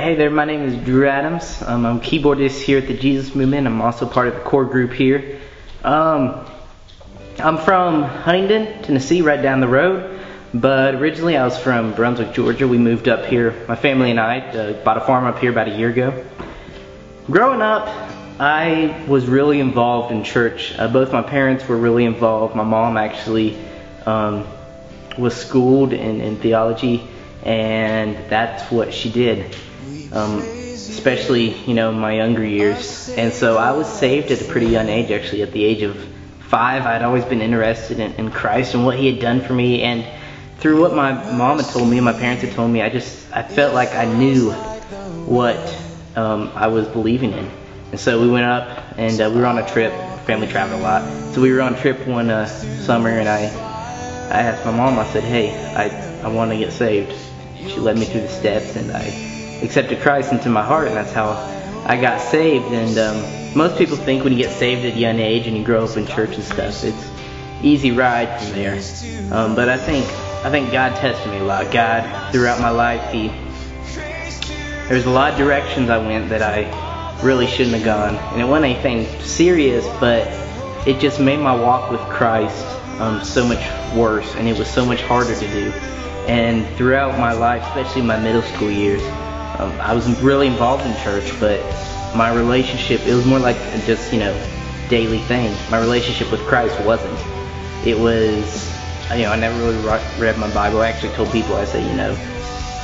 Hey there, my name is Drew Adams. I'm keyboardist here at the Jesus Movement. I'm also part of the core group here. I'm from Huntington, Tennessee, right down the road. But originally I was from Brunswick, Georgia. We moved up here, my family and I bought a farm up here about a year ago. Growing up, I was really involved in church. Both my parents were really involved. My mom actually was schooled in theology, and that's what she did, especially, in my younger years. And so I was saved at a pretty young age, actually. At the age of 5, I'd always been interested in Christ and what He had done for me. And through what my mom had told me and my parents had told me, I felt like I knew what I was believing in. And so we went up and we were on a trip. Family traveled a lot. So we were on a trip one summer, and I asked my mom, I said, hey, I want to get saved. She led me through the steps, and I accepted Christ into my heart, and that's how I got saved. And most people think when you get saved at a young age and you grow up in church and stuff, it's easy ride from there. But I think God tested me a lot. God, throughout my life, there was a lot of directions I went that I really shouldn't have gone. And it wasn't anything serious, but it just made my walk with Christ so much worse, and it was so much harder to do. And throughout my life, especially my middle school years, I was really involved in church, but my relationship, it was more like just, daily thing. My relationship with Christ wasn't. It was, I never really read my Bible. I actually told people, I said,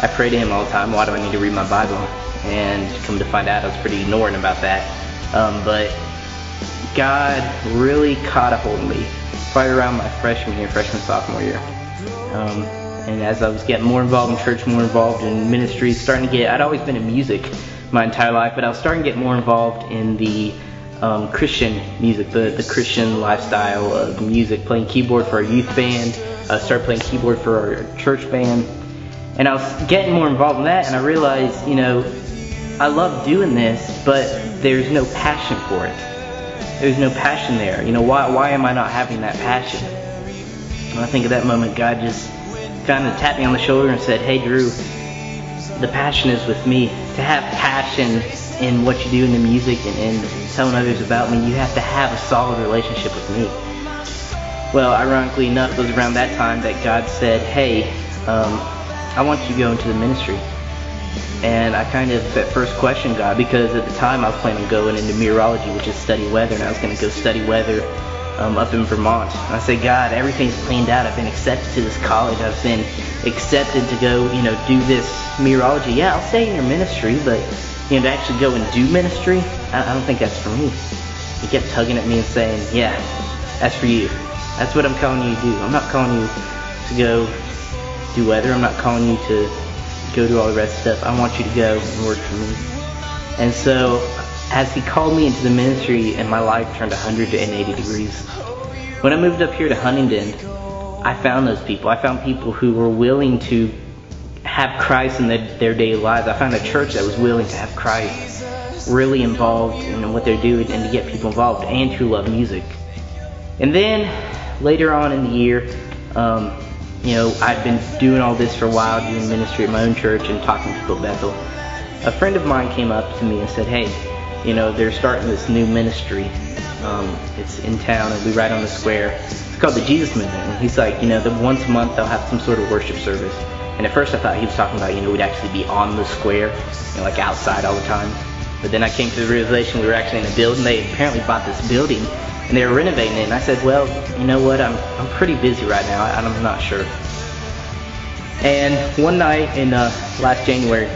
I pray to Him all the time. Why do I need to read my Bible? And come to find out, I was pretty ignorant about that. But God really caught a hold of me right around my sophomore year. And as I was getting more involved in church, more involved in ministry, I'd always been in music my entire life, but I was starting to get more involved in the Christian music, the Christian lifestyle of music, playing keyboard for our youth band. I started playing keyboard for our church band. And I was getting more involved in that, and I realized, I love doing this, but there's no passion for it. There's no passion there. Why am I not having that passion? And I think at that moment, God just kind of tapped me on the shoulder and said, hey Drew, the passion is with me. To have passion in what you do in the music and telling others about me, you have to have a solid relationship with me. Well, ironically enough, it was around that time that God said, hey, I want you to go into the ministry. And I kind of at first questioned God, because at the time I was planning on going into meteorology, which is study weather, and I was going to go study weather up in Vermont. And I said, God, everything's planned out. I've been accepted to this college. I've been accepted to go, do this meteorology. Yeah, I'll stay in your ministry, but to actually go and do ministry, I don't think that's for me. He kept tugging at me and saying, yeah, that's for you. That's what I'm calling you to do. I'm not calling you to go do weather. I'm not calling you to go do all the rest of stuff. I want you to go and work for me. And so as He called me into the ministry, and my life turned 180 degrees. When I moved up here to Huntington, I found those people. I found people who were willing to have Christ in their daily lives. I found a church that was willing to have Christ really involved in what they're doing, and to get people involved, and who love music. And then later on in the year, I'd been doing all this for a while, doing ministry at my own church and talking to people at Bethel. A friend of mine came up to me and said, hey, they're starting this new ministry. It's in town, it'll be right on the square. It's called the Jesus Movement. And he's like, that once a month they'll have some sort of worship service. And at first I thought he was talking about, we'd actually be on the square, like outside all the time. But then I came to the realization we were actually in a building. They apparently bought this building, and they were renovating it. And I said, well, you know what, I'm pretty busy right now, I'm not sure. And one night in last January,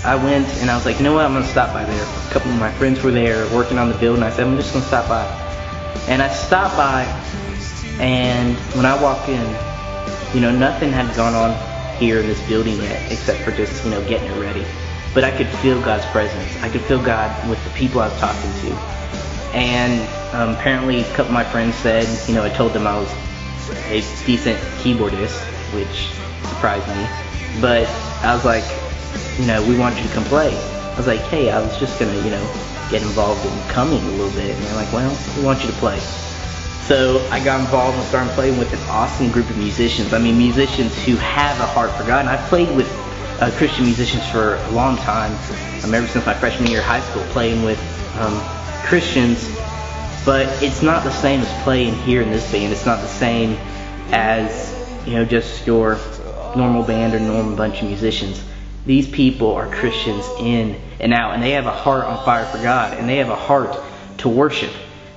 I went and I was like, you know what, I'm going to stop by there. A couple of my friends were there working on the building. I said, I'm just going to stop by. And I stopped by, and when I walked in, nothing had gone on here in this building yet, except for just, getting it ready. But I could feel God's presence. I could feel God with the people I was talking to. And apparently a couple of my friends said, I told them I was a decent keyboardist, which surprised me. But I was like, we want you to come play. I was like, hey, I was just gonna, get involved in coming a little bit. And they're like, well, we want you to play. So I got involved and started playing with an awesome group of musicians. I mean, musicians who have a heart for God. And I've played with Christian musicians for a long time. Ever since my freshman year of high school, playing with Christians. But it's not the same as playing here in this band. It's not the same as, just your normal band or normal bunch of musicians. These people are Christians in and out, and they have a heart on fire for God, and they have a heart to worship.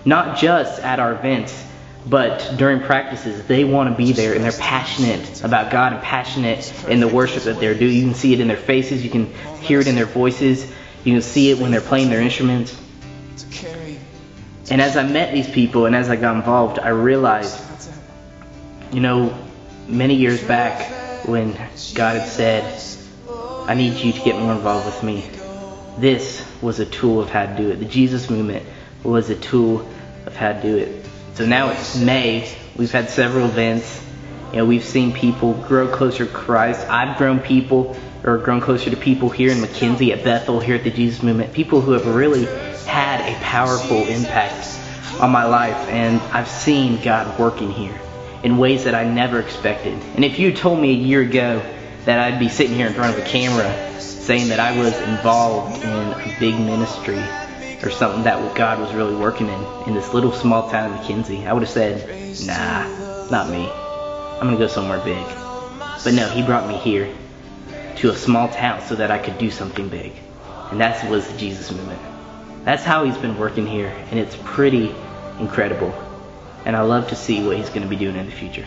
Not just at our events, but during practices. They want to be there, and they're passionate about God and passionate in the worship that they're doing. You can see it in their faces, you can hear it in their voices, you can see it when they're playing their instruments. And as I met these people and as I got involved, I realized, many years back when God had said, I need you to get more involved with me. This was a tool of how to do it. The Jesus movement was a tool of how to do it. So now it's May. We've had several events. We've seen people grow closer to Christ. I've grown closer to people here in McKenzie, at Bethel, here at the Jesus movement. People who have really had a powerful impact on my life. And I've seen God working here in ways that I never expected. And if you told me a year ago that I'd be sitting here in front of a camera saying that I was involved in a big ministry or something that God was really working in this little small town of McKenzie, I would have said, nah, not me. I'm going to go somewhere big. But no, he brought me here to a small town so that I could do something big. And that was the Jesus movement. That's how he's been working here, and it's pretty incredible. And I love to see what he's going to be doing in the future.